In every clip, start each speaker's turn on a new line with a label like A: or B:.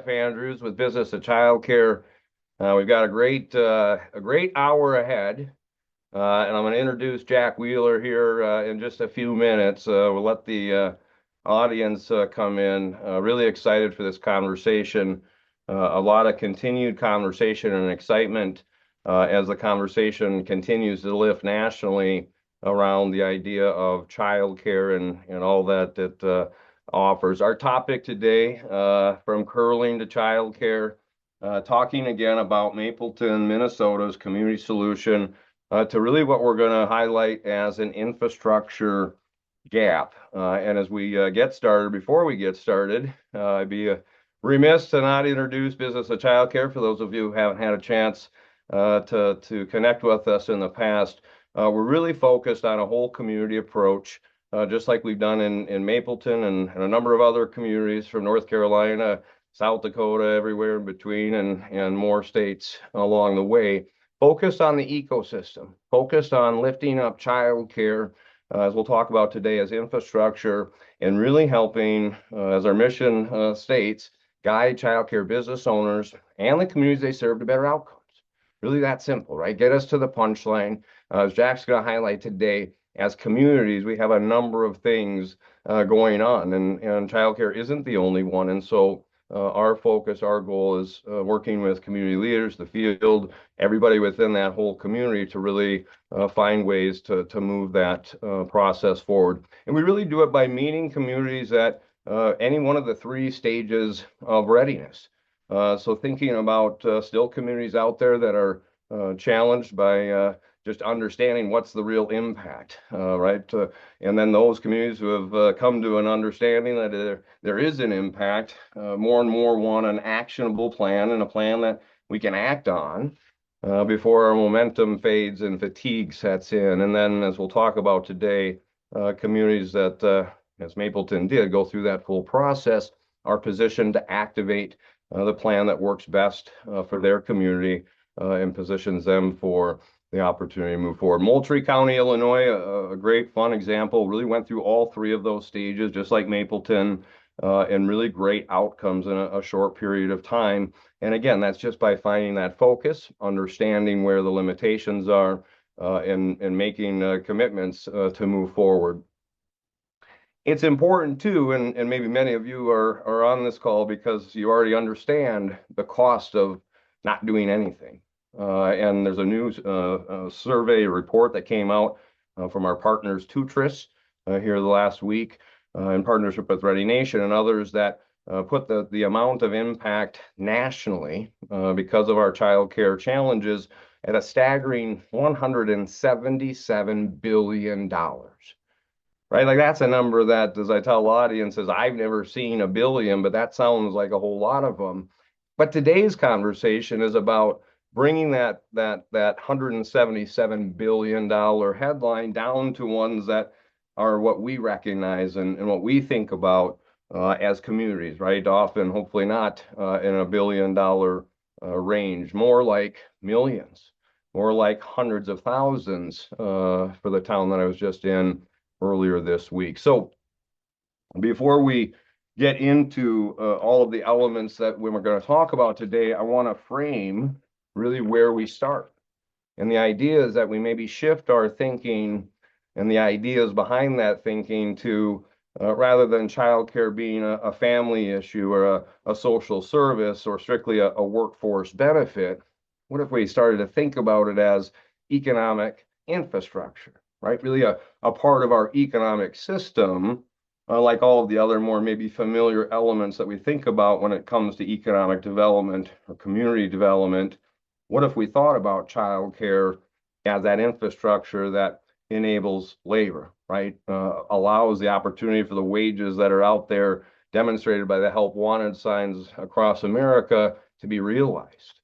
A: Andrews with Business of Childcare. We've got a great hour ahead, and I'm going to introduce Jack Wheeler here in just a few minutes. We'll let the audience come in. Really excited for this conversation. A lot of continued conversation and excitement as the conversation continues to lift nationally around the idea of childcare and all that offers. Our topic today, from curling to childcare, talking again about Mapleton, Minnesota's community solution to really what we're going to highlight as an infrastructure gap. And as we get started, before we get started, I'd be remiss to not introduce Business of Childcare for those of you who haven't had a chance to connect with us in the past. We're really focused on a whole community approach, just like we've done in Mapleton and a number of other communities from North Carolina, South Dakota, everywhere in between, and more states along the way. Focused on the ecosystem, focused on lifting up childcare, as we'll talk about today, as infrastructure, and really helping, as our mission states, guide childcare business owners and the communities they serve to better outcomes. Really that simple, right? Get us to the punchline. As Jack's going to highlight today, as communities, we have a number of things going on, and childcare isn't the only one. And so our focus, our goal is working with community leaders, the field, everybody within that whole community to really find ways to move that process forward. And we really do it by meeting communities at any one of the three stages of readiness. So thinking about still communities out there that are challenged by just understanding what's the real impact, right? And then those communities who have come to an understanding that there is an impact, more and more want an actionable plan and a plan that we can act on before our momentum fades and fatigue sets in. And then, as we'll talk about today, communities that, as Mapleton did, go through that full process, are positioned to activate the plan that works best for their community and positions them for the opportunity to move forward. Moultrie County, Illinois, a great fun example, really went through all three of those stages, just like Mapleton, and really great outcomes in a short period of time. And again, that's just by finding that focus, understanding where the limitations are, and making commitments to move forward. It's important too, and maybe many of you are on this call because you already understand the cost of not doing anything. And there's a new survey report that came out from our partners Tutris here the last week in partnership with Ready Nation and others that put the amount of impact nationally because of our child care challenges at a staggering $177 billion. Right? Like that's a number that, as I tell audiences, I've never seen a billion, but that sounds like a whole lot of them. But today's conversation is about bringing that $177 billion headline down to ones that are what we recognize and what we think about as communities, right? Often, hopefully not in a $1 billion range, more like millions, more like hundreds of thousands for the town that I was just in earlier this week. So before we get into all of the elements that we're going to talk about today, I want to frame really where we start. And the idea is that we maybe shift our thinking and the ideas behind that thinking to rather than childcare being a family issue or a social service or strictly a workforce benefit, what if we started to think about it as economic infrastructure, right? Really a part of our economic system, like all of the other more maybe familiar elements that we think about when it comes to economic development or community development. What if we thought about childcare as that infrastructure that enables labor, right? Allows the opportunity for the wages that are out there demonstrated by the help wanted signs across America to be realized,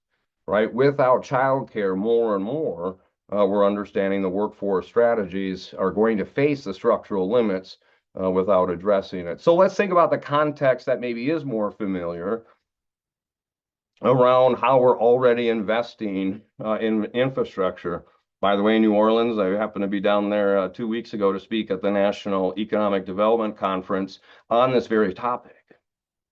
A: right? Without childcare, more and more, we're understanding the workforce strategies are going to face the structural limits without addressing it. So let's think about the context that maybe is more familiar around how we're already investing in infrastructure. By the way, New Orleans, I happened to be down there 2 weeks ago to speak at the National Economic Development Conference on this very topic.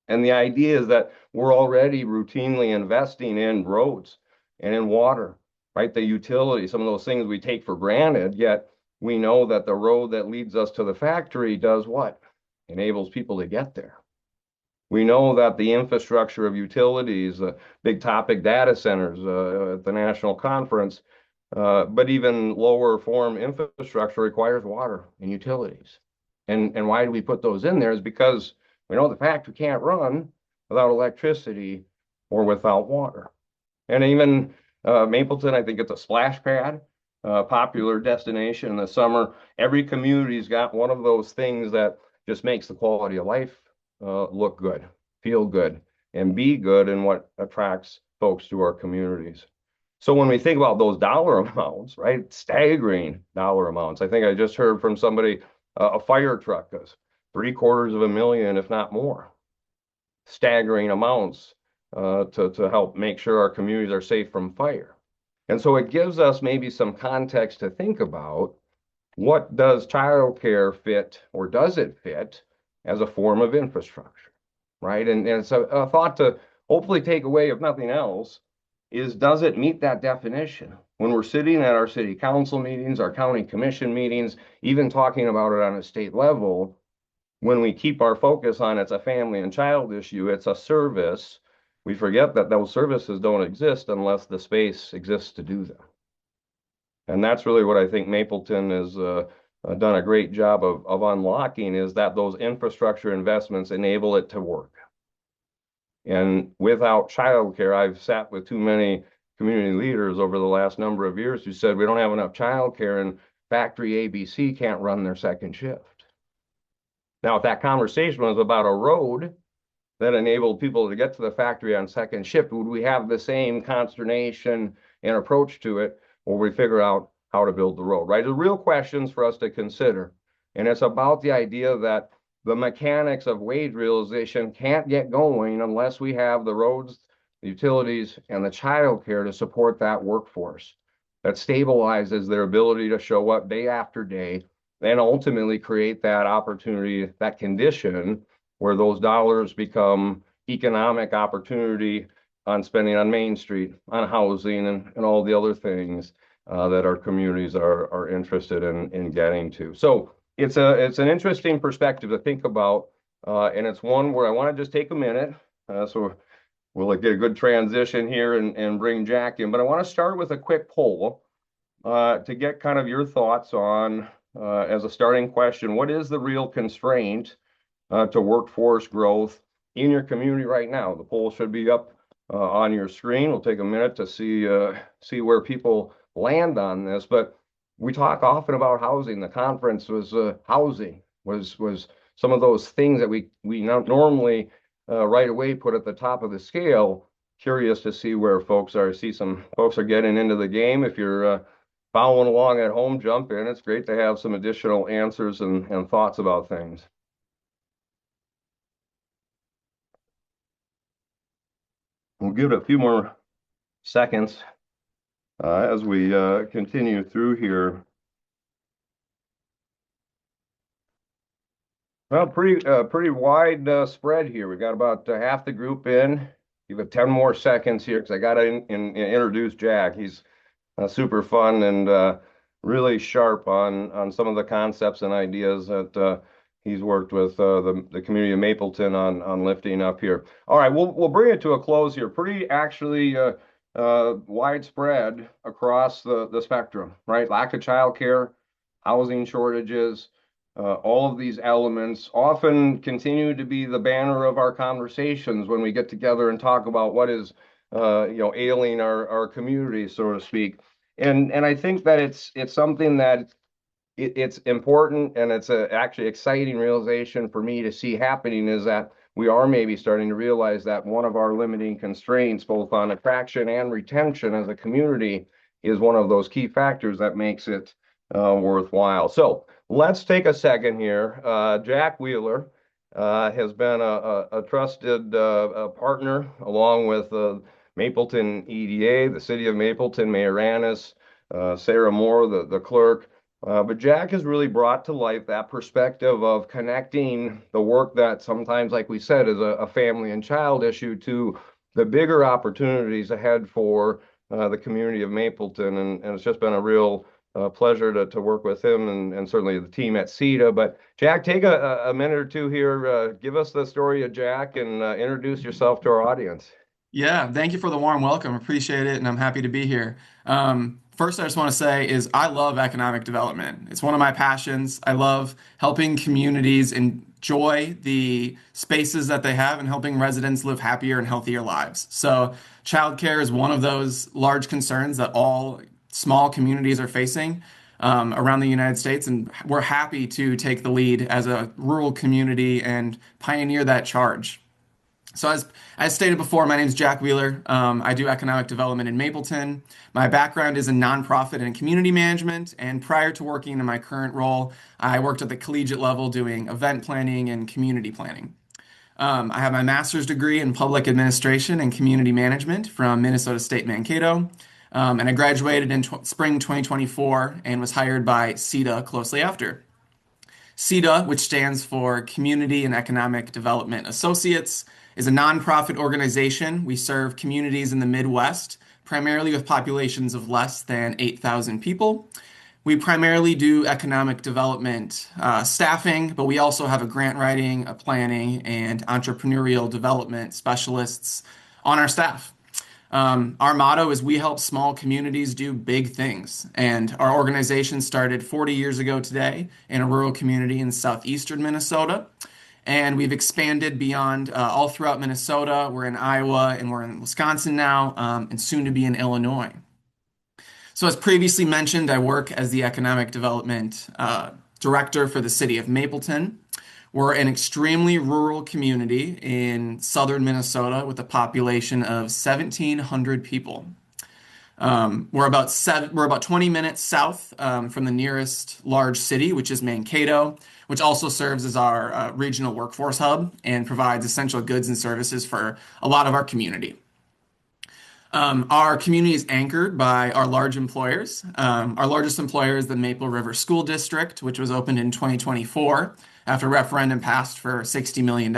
A: And the idea is that we're already routinely investing in roads and in water, right? The utilities, some of those things we take for granted, yet we know that the road that leads us to the factory does what? Enables people to get there. We know that the infrastructure of utilities, big topic data centers at the national conference, but even lower form infrastructure requires water and utilities. And why do we put those in there is because we know the factory can't run without electricity or without water. And even Mapleton, I think it's a splash pad, popular destination in the summer. Every community's got one of those things that just makes the quality of life look good, feel good, and be good, and what attracts folks to our communities. So when we think about those dollar amounts, right, staggering dollar amounts. I think I just heard from somebody a fire truck is $750,000, if not more. Staggering amounts to help make sure our communities are safe from fire. And so it gives us maybe some context to think about what does childcare fit, or does it fit as a form of infrastructure, right? And it's a thought to hopefully take away, if nothing else, is does it meet that definition? When we're sitting at our city council meetings, our county commission meetings, even talking about it on a state level, when we keep our focus on it's a family and child issue, it's a service, we forget that those services don't exist unless the space exists to do them. And that's really what I think Mapleton has done a great job of unlocking, is that those infrastructure investments enable it to work. And without childcare, I've sat with too many community leaders over the last number of years who said we don't have enough childcare and factory ABC can't run their second shift. Now, if that conversation was about a road that enabled people to get to the factory on second shift, would we have the same consternation and approach to it, or we figure out how to build the road, right? The real questions for us to consider. And it's about the idea that the mechanics of wage realization can't get going unless we have the roads, the utilities, and the childcare to support that workforce that stabilizes their ability to show up day after day, and ultimately create that opportunity, that condition where those dollars become economic opportunity on spending on Main Street, on housing, and all the other things that our communities are interested in getting to. So it's an interesting perspective to think about, and it's one where I want to just take a minute. So we'll get a good transition here and bring Jack in. But I want to start with a quick poll to get kind of your thoughts on, as a starting question, what is the real constraint to workforce growth in your community right now? The poll should be up on your screen. We'll take a minute to see where people land on this. But we talk often about housing. The conference was housing was some of those things that we normally right away put at the top of the scale. Curious to see where folks are. I see some folks are getting into the game. If you're following along at home, jump in. It's great to have some additional answers and thoughts about things. We'll give it a few more seconds as we continue through here. Well, pretty wide spread here. We got about half the group in. Give it 10 more seconds here because I got to introduce Jack. He's super fun and really sharp on some of the concepts and ideas that he's worked with the community of Mapleton on lifting up here. All right, we'll bring it to a close here. Pretty actually widespread across the spectrum, right? Lack of childcare, housing shortages, all of these elements often continue to be the banner of our conversations when we get together and talk about what is ailing our community, so to speak. And I think that it's something that it's important, and it's a actually exciting realization for me to see happening, is that we are maybe starting to realize that one of our limiting constraints, both on attraction and retention as a community, is one of those key factors that makes it worthwhile. So let's take a second here. Jack Wheeler has been a trusted partner along with Mapleton EDA, the city of Mapleton, Mayor Annis, Sarah Moore, the clerk, But Jack has really brought to life that perspective of connecting the work that sometimes, like we said, is a family and child issue to the bigger opportunities ahead for the community of Mapleton. And it's just been a real pleasure to work with him and certainly the team at CETA. But Jack, take a minute or two here. Give us the story of Jack and introduce yourself to our audience.
B: Yeah, thank you for the warm welcome. Appreciate it, and I'm happy to be here. First, I just want to say is I love economic development. It's one of my passions. I love helping communities enjoy the spaces that they have and helping residents live happier and healthier lives. So, childcare is one of those large concerns that all small communities are facing around the United States, and we're happy to take the lead as a rural community and pioneer that charge. So as stated before, my name is Jack Wheeler. I do economic development in Mapleton. My background is in nonprofit and community management. And prior to working in my current role, I worked at the collegiate level doing event planning and community planning. I have my master's degree in public administration and community management from Minnesota State Mankato. And I graduated in spring 2024 and was hired by CETA closely after. CETA, which stands for Community and Economic Development Associates, is a nonprofit organization. We serve communities in the Midwest, primarily with populations of less than 8,000 people. We primarily do economic development staffing, but we also have a grant writing, a planning, and entrepreneurial development specialists on our staff. Our motto is we help small communities do big things. And our organization started 40 years ago today in a rural community in southeastern Minnesota. And we've expanded beyond all throughout Minnesota. We're in Iowa and we're in Wisconsin now, and soon to be in Illinois. So, as previously mentioned, I work as the economic development director for the city of Mapleton. We're an extremely rural community in southern Minnesota with a population of 1,700 people. We're about 20 minutes south from the nearest large city, which is Mankato, which also serves as our regional workforce hub and provides essential goods and services for a lot of our community. Our community is anchored by our large employers. Our largest employer is the Maple River School District, which was opened in 2024 after a referendum passed for $60 million,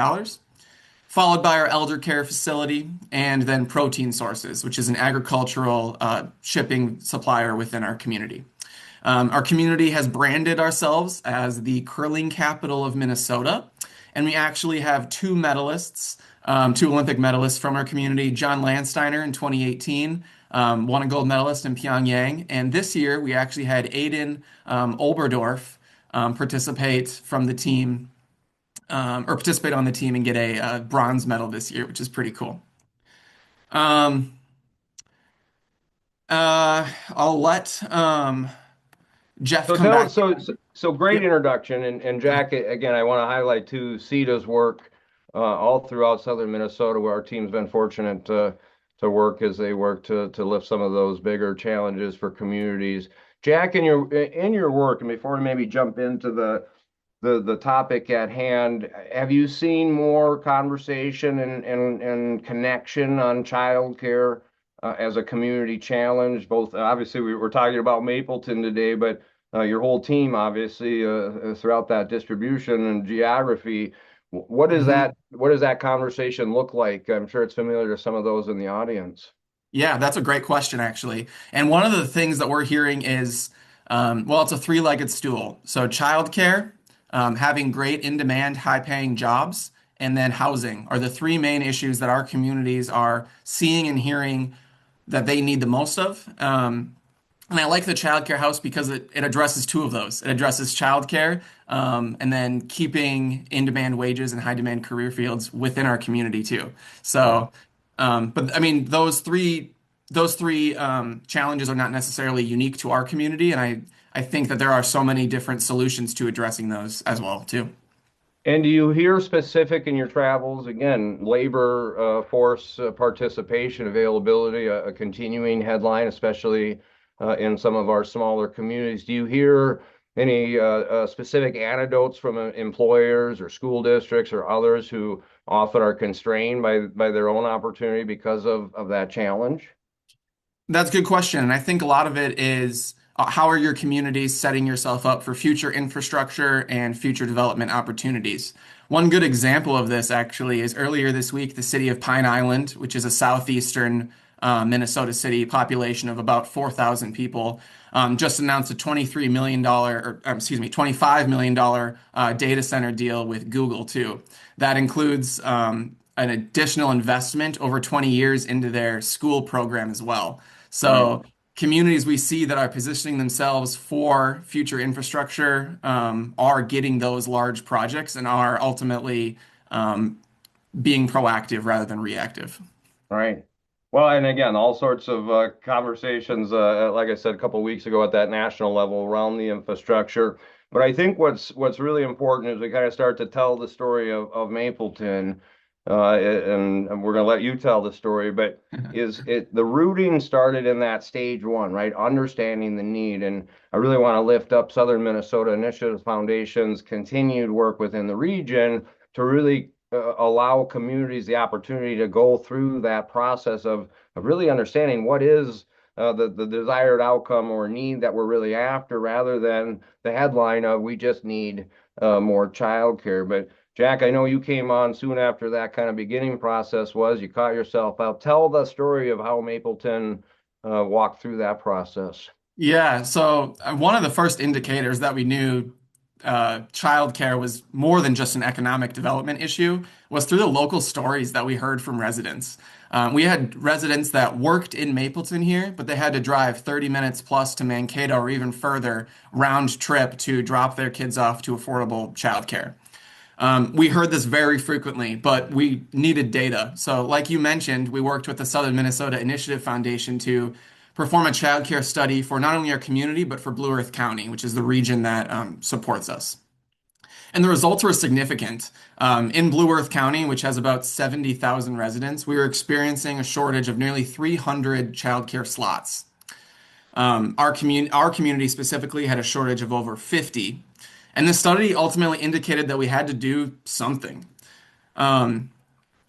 B: followed by our elder care facility, and then Protein Sources, which is an agricultural shipping supplier within our community. Our community has branded ourselves as the curling capital of Minnesota, and we actually have two medalists, two Olympic medalists from our community. John Landsteiner in 2018 won a gold medalist in Pyongyang, and this year we actually had Aiden Olberdorf participate from the team or participate on the team and get a bronze medal this year, which is pretty cool. Um, I'll let Jeff
A: So
B: come
A: tell
B: back.
A: so great
B: Yep.
A: introduction and Jack, again, I want to highlight too CETA's work all throughout southern Minnesota where our team's been fortunate to work as they work to lift some of those bigger challenges for communities. Jack, in your work, and before we maybe jump into the topic at hand, have you seen more conversation and connection on childcare as a community challenge? Both obviously we're talking about Mapleton today, but your whole team obviously throughout that distribution and geography. What is
B: Mhm.
A: that? What does that conversation look like? I'm sure it's familiar to some of those in the audience.
B: Yeah, that's a great question, actually. And one of the things that we're hearing is, well, it's a three-legged stool. So childcare, having great in-demand, high-paying jobs, and then housing are the three main issues that our communities are seeing and hearing that they need the most of. And I like the childcare house because it addresses two of those. It addresses childcare, and then keeping in-demand wages and high-demand career fields within our community too.
A: Yeah.
B: So, but I mean, those three challenges are not necessarily unique to our community, and I think that there are so many different solutions to addressing those as well too.
A: And do you hear specific in your travels, again, labor force participation, availability, a continuing headline, especially in some of our smaller communities? Do you hear any specific anecdotes from employers or school districts or others who often are constrained by their own opportunity because of that challenge?
B: That's a good question. And I think a lot of it is how are your communities setting yourself up for future infrastructure and future development opportunities? One good example of this actually is earlier this week, the city of Pine Island, which is a southeastern Minnesota city, population of about 4,000 people, just announced a $23 million, or excuse me, $25 million data center deal with Google too. That includes an additional investment over 20 years into their school program as well.
A: Right.
B: So communities we see that are positioning themselves for future infrastructure are getting those large projects and are ultimately being proactive rather than reactive.
A: Right. Well, and again, all sorts of conversations, like I said a couple of weeks ago at that national level around the infrastructure. But I think what's really important is we kind of start to tell the story of Mapleton, and we're going to let you tell the story. But is it the rooting started in that stage one, right? Understanding the need, and I really want to lift up Southern Minnesota Initiative Foundation's continued work within the region to really allow communities the opportunity to go through that process of really understanding what is the desired outcome or need that we're really after, rather than the headline of we just need more childcare. But Jack, I know you came on soon after that kind of beginning process was. You caught yourself out. Tell the story of how Mapleton walked through that process.
B: Yeah, so one of the first indicators that we knew childcare was more than just an economic development issue was through the local stories that we heard from residents. We had residents that worked in Mapleton here, but they had to drive 30 minutes plus to Mankato or even further round trip to drop their kids off to affordable childcare. We heard this very frequently, but we needed data. So, like you mentioned, we worked with the Southern Minnesota Initiative Foundation to perform a childcare study for not only our community, but for Blue Earth County, which is the region that supports us. And the results were significant. In Blue Earth County, which has about 70,000 residents, we were experiencing a shortage of nearly 300 childcare slots. Our community specifically had a shortage of over 50. And the study ultimately indicated that we had to do something.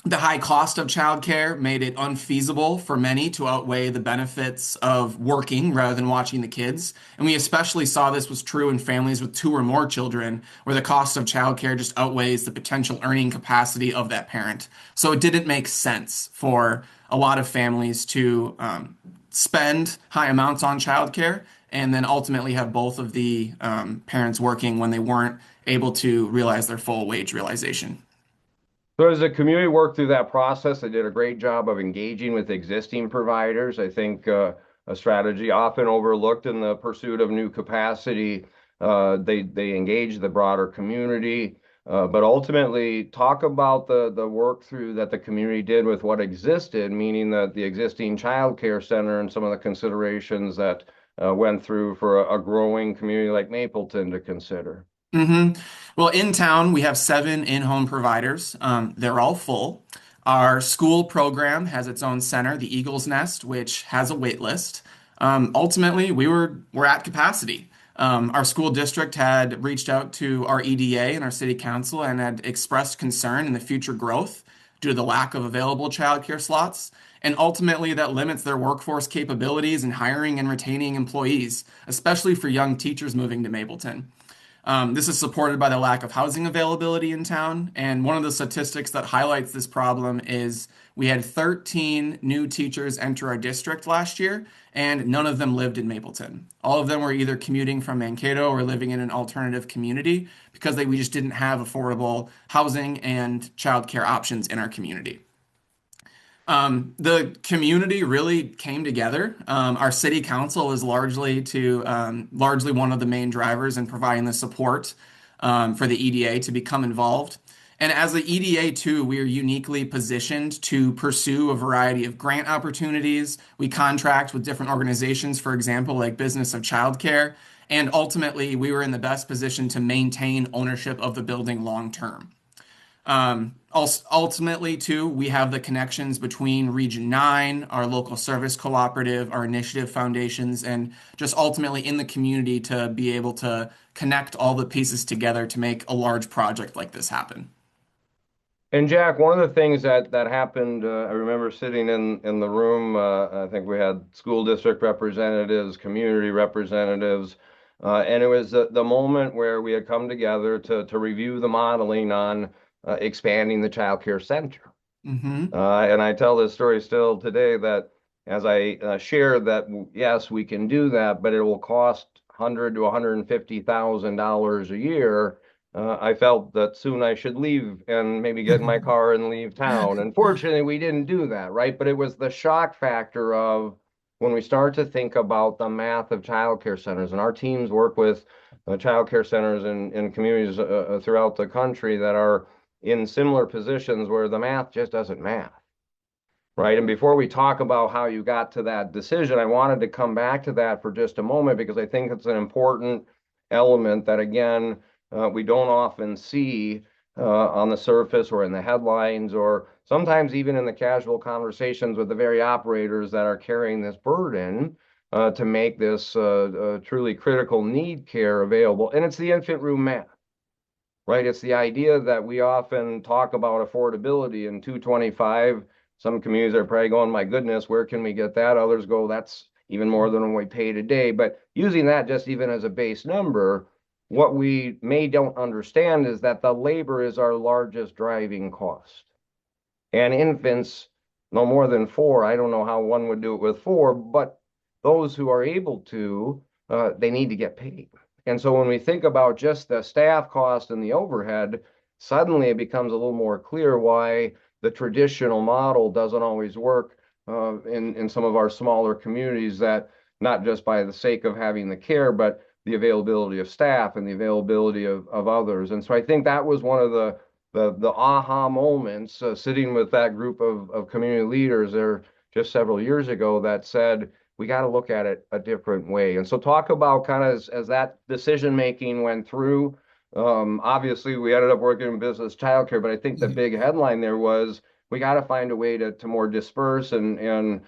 B: The high cost of childcare made it unfeasible for many to outweigh the benefits of working rather than watching the kids. And we especially saw this was true in families with two or more children, where the cost of childcare just outweighs the potential earning capacity of that parent. So it didn't make sense for a lot of families to spend high amounts on childcare and then ultimately have both of the parents working when they weren't able to realize their full wage realization.
A: So as the community worked through that process, they did a great job of engaging with existing providers. I think a strategy often overlooked in the pursuit of new capacity. They engaged the broader community, but ultimately talk about the work through that the community did with what existed, meaning that the existing child care center and some of the considerations that went through for a growing community like Mapleton to consider.
B: hmm Well, in town, we have seven in-home providers. They're all full. Our school program has its own center, the Eagle's Nest, which has a wait list. Ultimately, we're at capacity. Our school district had reached out to our EDA and our city council and had expressed concern in the future growth due to the lack of available childcare slots. And ultimately, that limits their workforce capabilities in hiring and retaining employees, especially for young teachers moving to Mapleton. This is supported by the lack of housing availability in town. And one of the statistics that highlights this problem is we had 13 new teachers enter our district last year, and none of them lived in Mapleton. All of them were either commuting from Mankato or living in an alternative community because we just didn't have affordable housing and childcare options in our community. The community really came together. Our city council is largely one of the main drivers in providing the support for the EDA to become involved. And as the EDA too, we are uniquely positioned to pursue a variety of grant opportunities. We contract with different organizations, for example, like Business of Childcare. And ultimately, we were in the best position to maintain ownership of the building long term. Ultimately, too, we have the connections between Region 9, our local service cooperative, our initiative foundations, and just ultimately in the community to be able to connect all the pieces together to make a large project like this happen.
A: And Jack, one of the things that happened, I remember sitting in the room. I think we had school district representatives, community representatives, and it was the moment where we had come together to review the modeling on expanding the child care center.
B: Hmm.
A: And I tell this story still today that as I share that, yes, we can do that, but it will cost 100 to $150,000 a year. I felt that soon I should leave and maybe get in my car and leave town. Unfortunately, we didn't do that, right? But it was the shock factor of when we start to think about the math of childcare centers, and our teams work with childcare centers in communities throughout the country that are in similar positions where the math just doesn't math, right? And before we talk about how you got to that decision, I wanted to come back to that for just a moment because I think it's an important element that, again, we don't often see on the surface or in the headlines or sometimes even in the casual conversations with the very operators that are carrying this burden to make this truly critical need care available. And it's the infant room math, right? It's the idea that we often talk about affordability in 225. Some communities are probably going, my goodness, where can we get that? Others go, that's even more than we pay today. But using that just even as a base number, what we may don't understand is that the labor is our largest driving cost. And infants, no more than four, I don't know how one would do it with four, but those who are able to, they need to get paid. And so when we think about just the staff cost and the overhead, suddenly it becomes a little more clear why the traditional model doesn't always work in some of our smaller communities, that not just by the sake of having the care, but the availability of staff and the availability of others. And so I think that was one of the aha moments sitting with that group of community leaders there just several years ago that said, we got to look at it a different way. And so talk about kind of as that decision making went through. Obviously, we ended up working in business childcare, but I think the big headline there was we got to find a way to more disperse and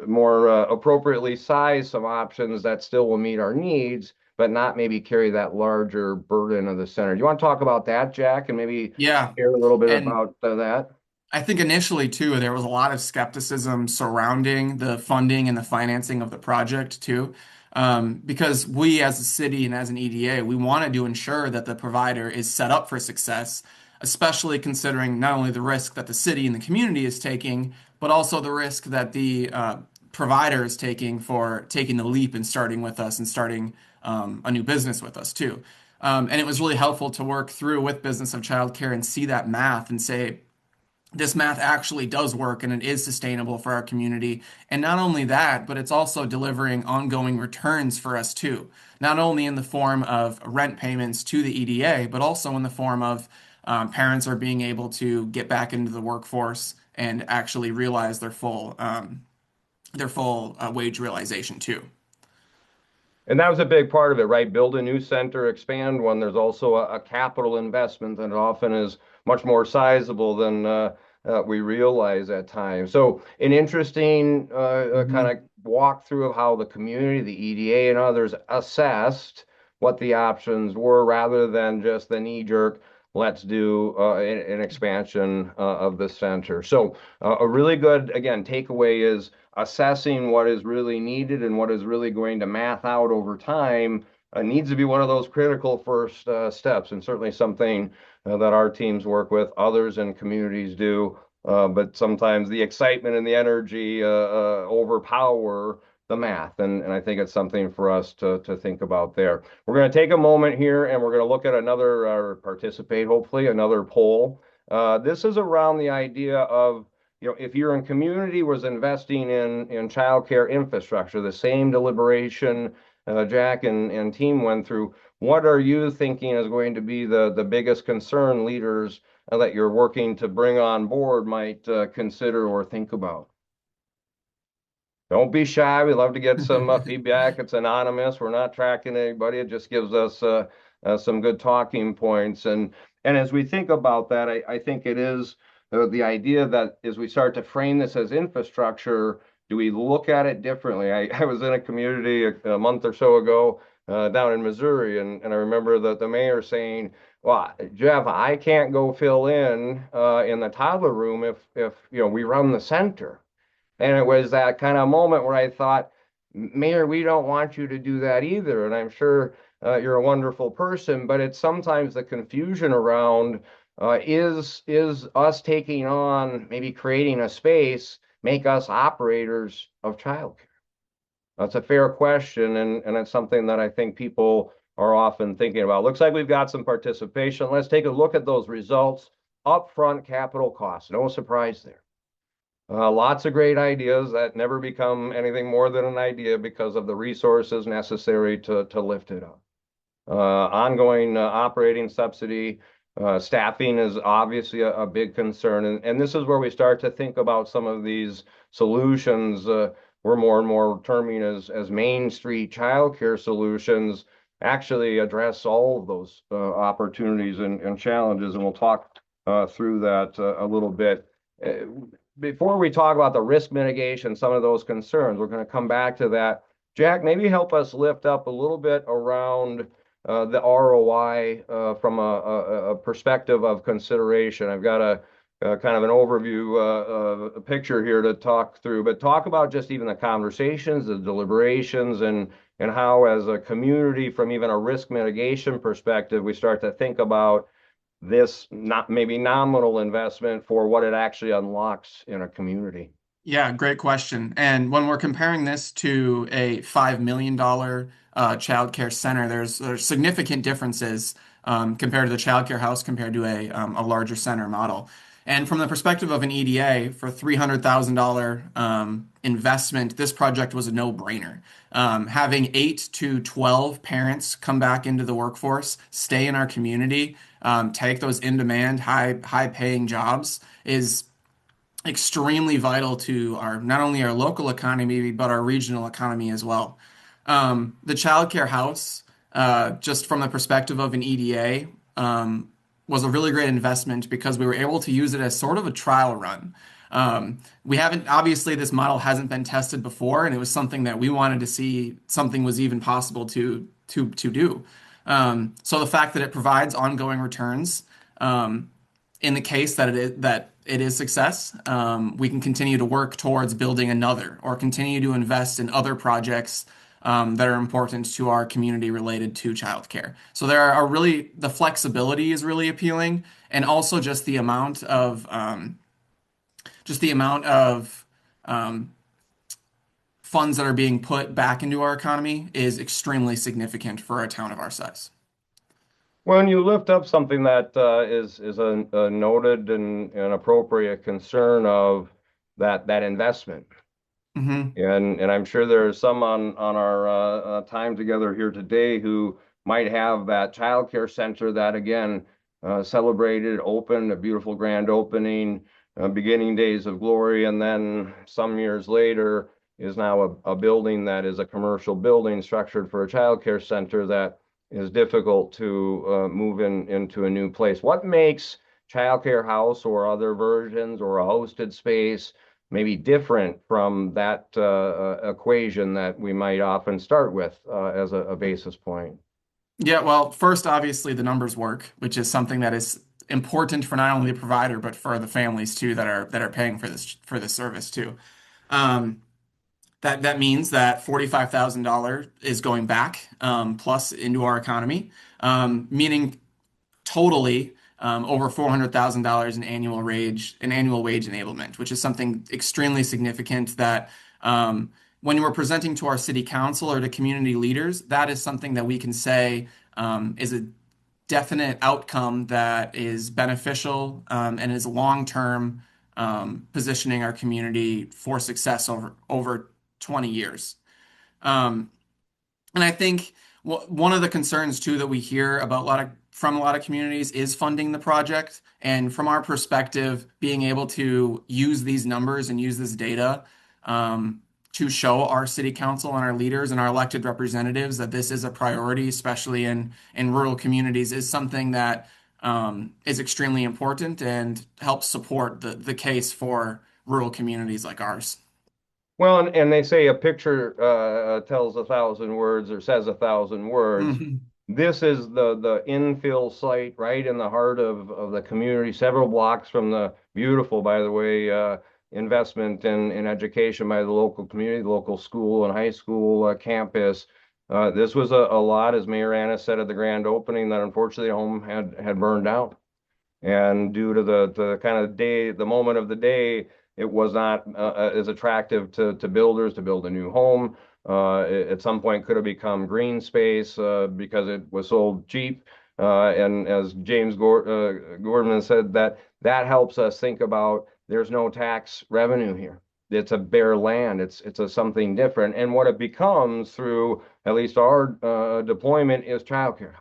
A: more appropriately size some options that still will meet our needs, but not maybe carry that larger burden of the center. Do you want to talk about that, Jack, and maybe
B: Yeah.
A: share a little bit
B: And
A: about that?
B: I think initially too, there was a lot of skepticism surrounding the funding and the financing of the project too. Because we as a city and as an EDA, we wanted to ensure that the provider is set up for success, especially considering not only the risk that the city and the community is taking, but also the risk that the provider is taking for taking the leap and starting with us and starting a new business with us too. And it was really helpful to work through with business of childcare and see that math and say, this math actually does work and it is sustainable for our community. And not only that, but it's also delivering ongoing returns for us too. Not only in the form of rent payments to the EDA, but also in the form of parents are being able to get back into the workforce and actually realize their full wage realization too.
A: And that was a big part of it, right? Build a new center, expand one. There's also a capital investment that often is much more sizable than we realize at times. So, an interesting kind
B: Mhm.
A: of walkthrough of how the community, the EDA, and others assessed what the options were rather than just the knee jerk, let's do an expansion of the center. So, a really good, again, takeaway is assessing what is really needed and what is really going to math out over time needs to be one of those critical first steps, and certainly something that our teams work with, others in communities do. But sometimes the excitement and the energy overpower the math, and I think it's something for us to think about there. We're going to take a moment here and we're going to look at another, or participate, hopefully, another poll. This is around the idea of, if you're in community was investing in childcare infrastructure, the same deliberation Jack and team went through, what are you thinking is going to be the biggest concern leaders that you're working to bring on board might consider or think about? Don't be shy. We love to get some feedback. It's anonymous. We're not tracking anybody. It just gives us some good talking points. And as we think about that, I think it is the idea that as we start to frame this as infrastructure, do we look at it differently? I was in a community a month or so ago down in Missouri, and I remember the mayor saying, well, Jeff, I can't go fill in the toddler room if we run the center. And it was that kind of moment where I thought, Mayor, we don't want you to do that either. And I'm sure you're a wonderful person, but it's sometimes the confusion around is us taking on maybe creating a space make us operators of childcare? That's a fair question, and it's something that I think people are often thinking about. Looks like we've got some participation. Let's take a look at those results. Upfront capital costs, no surprise there. Lots of great ideas that never become anything more than an idea because of the resources necessary to lift it up. Ongoing operating subsidy, staffing is obviously a big concern. And this is where we start to think about some of these solutions we're more and more terming as Main Street childcare solutions actually address all of those opportunities and challenges. And we'll talk through that a little bit. Uh, Before we talk about the risk mitigation, some of those concerns, we're going to come back to that. Jack, maybe help us lift up a little bit around the ROI from a perspective of consideration. I've got a kind of an overview a picture here to talk through, but talk about just even the conversations, the deliberations, and how as a community, from even a risk mitigation perspective, we start to think about this not maybe nominal investment for what it actually unlocks in a community.
B: Yeah, great question. And when we're comparing this to a $5 million child care center, there's significant differences compared to the child care house compared to a larger center model. And from the perspective of an EDA, for $300,000 investment, this project was a no-brainer. Having 8 to 12 parents come back into the workforce, stay in our community, take those in-demand, high-paying jobs is extremely vital to our not only our local economy but our regional economy as well. The childcare house, just from the perspective of an EDA, was a really great investment because we were able to use it as sort of a trial run. We haven't obviously this model hasn't been tested before, and it was something that we wanted to see something was even possible to do. So the fact that it provides ongoing returns. In the case that it is success, we can continue to work towards building another or continue to invest in other projects that are important to our community related to childcare. So there are really the flexibility is really appealing, and also just the amount of funds that are being put back into our economy is extremely significant for a town of our size.
A: When you lift up something that is a noted and appropriate concern of that investment,
B: Hmm.
A: and I'm sure there are some on our time together here today who might have that child care center that again celebrated, opened, a beautiful grand opening, beginning days of glory, and then some years later is now a building that is a commercial building structured for a child care center that is difficult to move into a new place. What makes childcare house or other versions or a hosted space maybe different from that equation that we might often start with as a basis point?
B: Yeah, well, first, obviously, the numbers work, which is something that is important for not only the provider but for the families too that are paying for this service too. Um, that means that $45,000 is going back plus into our economy, meaning totally over $400,000 in annual wage enablement, which is something extremely significant that when we're presenting to our city council or to community leaders, that is something that we can say is a definite outcome that is beneficial and is long-term positioning our community for success over 20 years. Um, and I think one of the concerns too that we hear about from a lot of communities is funding the project. And from our perspective, being able to use these numbers and use this data to show our city council and our leaders and our elected representatives that this is a priority, especially in rural communities, is something that is extremely important and helps support the case for rural communities like ours.
A: Well, and they say a picture tells a thousand words or says a thousand words. This is the infill site right in the heart of the community, several blocks from the beautiful, by the way, investment in education by the local community, the local school and high school campus. This was a lot, as Mayor Annis said at the grand opening, that unfortunately the home had burned down. And due to the kind of day, the moment of the day, it was not as attractive to builders to build a new home. At some point could have become green space because it was sold cheap. And as Gordman said, that helps us think about there's no tax revenue here. It's a bare land. It's a something different. And what it becomes through at least our deployment is childcare,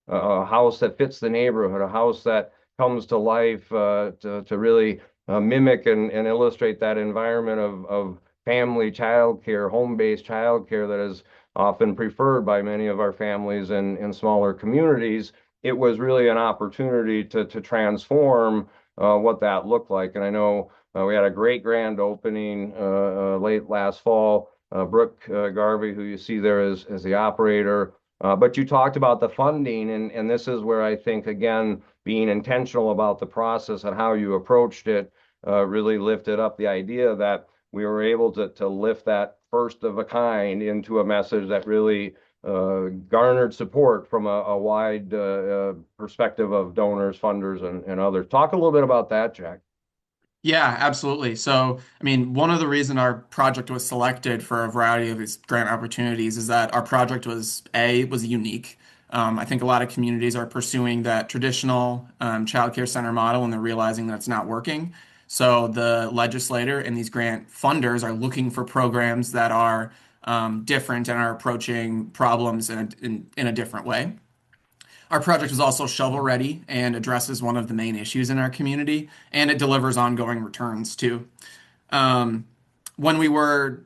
A: a house that fits the neighborhood, a house that comes to life to really mimic and illustrate that environment of family childcare, home-based childcare that is often preferred by many of our families in smaller communities. It was really an opportunity to transform what that looked like. And I know we had a great grand opening late last fall. Brooke Garvey, who you see there as the operator, but you talked about the funding, and this is where I think, again, being intentional about the process and how you approached it really lifted up the idea that we were able to lift that first of a kind into a message that really garnered support from a wide perspective of donors, funders, and others. Talk a little bit about that, Jack.
B: Yeah, absolutely. So, I mean, one of the reason our project was selected for a variety of these grant opportunities is that our project was unique. I think a lot of communities are pursuing that traditional child care center model and they're realizing that it's not working. So the legislator and these grant funders are looking for programs that are different and are approaching problems in a different way. Our project is also shovel ready and addresses one of the main issues in our community, and it delivers ongoing returns too. Um, when we were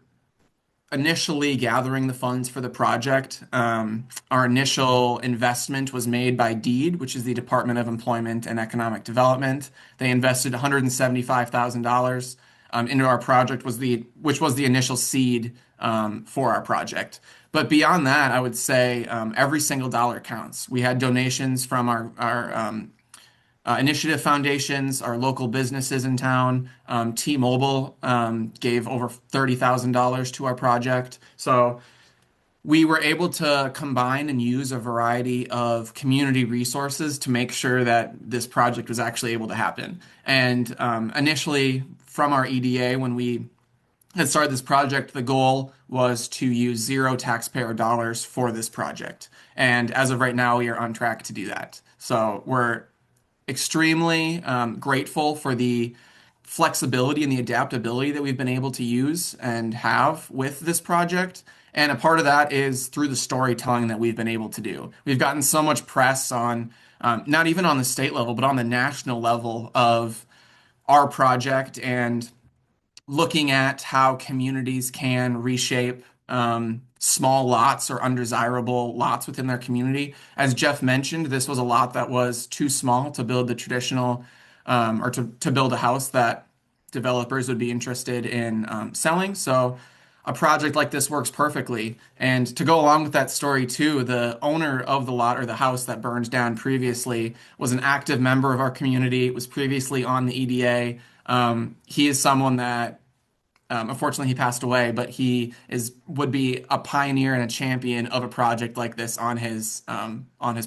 B: initially gathering the funds for the project, our initial investment was made by DEED, which is the Department of Employment and Economic Development. They invested $175,000 into our project, which was the initial seed for our project. But beyond that, I would say every single dollar counts. We had donations from our initiative foundations, our local businesses in town. T-Mobile gave over $30,000 to our project. So we were able to combine and use a variety of community resources to make sure that this project was actually able to happen. And initially, from our EDA, when we had started this project, the goal was to use zero taxpayer dollars for this project. And as of right now, we are on track to do that. So we're extremely grateful for the flexibility and the adaptability that we've been able to use and have with this project. And a part of that is through the storytelling that we've been able to do. We've gotten so much press on, not even on the state level, but on the national level of our project and looking at how communities can reshape small lots or undesirable lots within their community. As Jeff mentioned, this was a lot that was too small to build the traditional or to build a house that developers would be interested in selling. So a project like this works perfectly. And to go along with that story too, the owner of the lot or the house that burned down previously was an active member of our community, was previously on the EDA. He is someone that unfortunately he passed away, but he is would be a pioneer and a champion of a project like this on his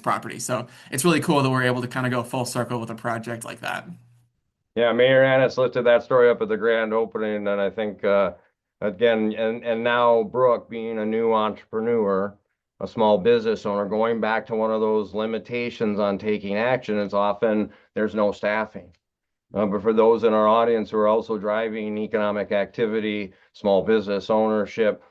B: property. So it's really cool that we're able to kind of go full circle with a project like that.
A: Yeah, Mayor Annis lifted that story up at the grand opening, and I think again, and now Brooke being a new entrepreneur, a small business owner, going back to one of those limitations on taking action is often there's no staffing. But for those in our audience who are also driving economic activity, small business ownership,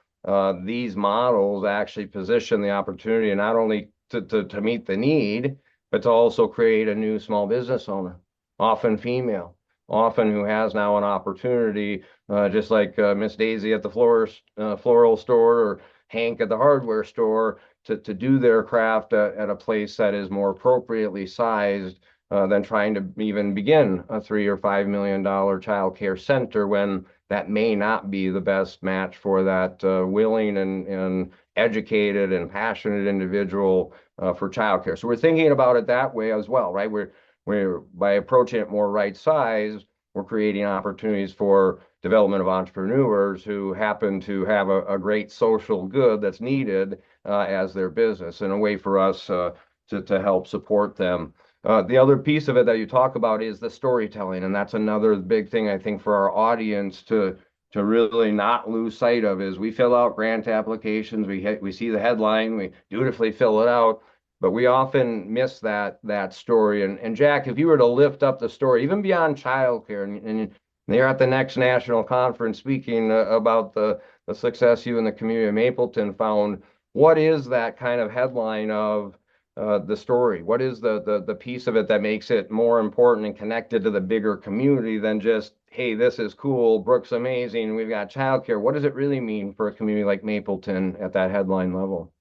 A: these models actually position the opportunity not only to meet the need, but to also create a new small business owner, often female, often who has now an opportunity, just like Miss Daisy at the floral store or Hank at the hardware store, to do their craft at a place that is more appropriately sized than trying to even begin a $3 or $5 million child care center when that may not be the best match for that willing and educated and passionate individual for childcare. So we're thinking about it that way as well, right? We're by approaching it more right size, we're creating opportunities for development of entrepreneurs who happen to have a great social good that's needed as their business, and a way for us to help support them. The other piece of it that you talk about is the storytelling, and that's another big thing I think for our audience to really not lose sight of is we fill out grant applications, we see the headline, we dutifully fill it out, but we often miss that story. And Jack, if you were to lift up the story even beyond childcare, and they're at the next national conference speaking about the success you and the community of Mapleton found, what is that kind of headline of the story? What is the piece of it that makes it more important and connected to the bigger community than just, hey, this is cool, Brooke's amazing, we've got childcare? What does it really mean for a community like Mapleton at that headline level?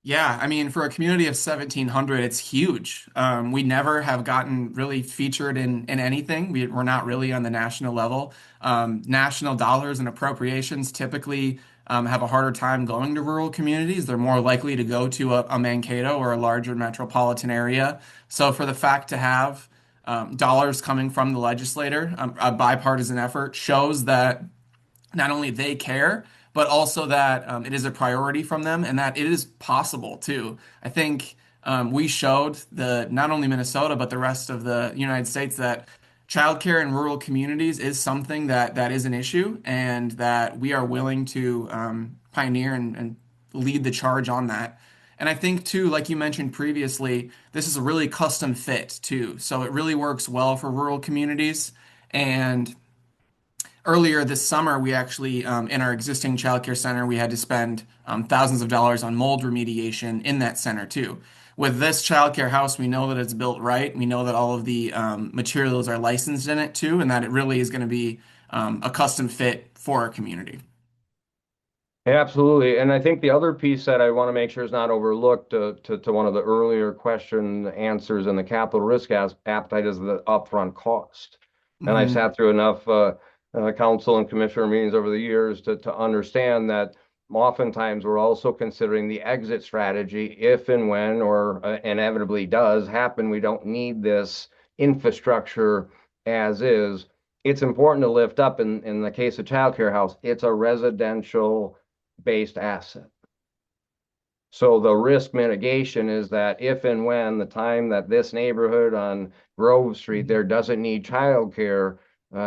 B: Yeah, I mean, for a community of 1,700, it's huge. We never have gotten really featured in anything. We're not really on the national level. National dollars and appropriations typically have a harder time going to rural communities. They're more likely to go to a Mankato or a larger metropolitan area. So for the fact to have dollars coming from the legislator, a bipartisan effort, shows that not only they care, but also that it is a priority from them and that it is possible too. I think we showed the not only Minnesota but the rest of the United States that childcare in rural communities is something that is an issue and that we are willing to pioneer and lead the charge on that. And I think too, like you mentioned previously, this is a really custom fit too. So it really works well for rural communities. And earlier this summer, we actually, in our existing childcare center, we had to spend thousands of dollars on mold remediation in that center too. With this childcare house, we know that it's built right. We know that all of the materials are licensed in it too, and that it really is going to be a custom fit for our community.
A: Yeah, absolutely. And I think the other piece that I want to make sure is not overlooked to one of the earlier question answers in the capital risk appetite is the upfront cost. And I've
B: Hmm.
A: sat through enough council and commissioner meetings over the years to understand that oftentimes we're also considering the exit strategy if and when, or inevitably does happen, we don't need this infrastructure as is. It's important to lift up in the case of childcare house, it's a residential based asset. So the risk mitigation is that if and when the time that this neighborhood on Grove Street there doesn't need childcare,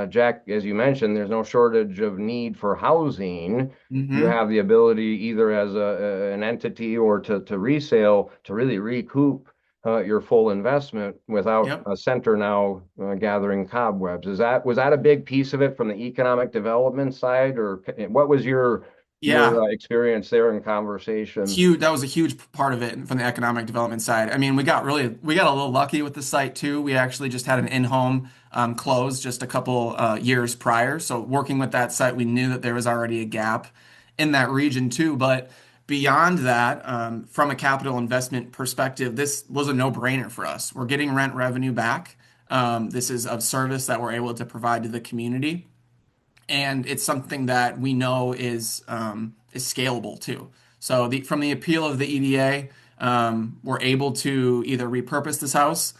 A: Jack, as you mentioned, there's no shortage of need for housing. You
B: Hmm.
A: have the ability either as an entity or to resale to really recoup your full investment without
B: Yep.
A: a center now gathering cobwebs. Was that a big piece of it from the economic development side, or what was your
B: Yeah.
A: experience there in conversation?
B: Huge. That was a huge part of it from the economic development side. I mean, we got a little lucky with the site too. We actually just had an in-home close just a couple years prior. So working with that site, we knew that there was already a gap in that region too. But beyond that, from a capital investment perspective, this was a no-brainer for us. We're getting rent revenue back. This is of service that we're able to provide to the community, and it's something that we know is scalable too. So from the appeal of the EDA, we're able to either repurpose this house.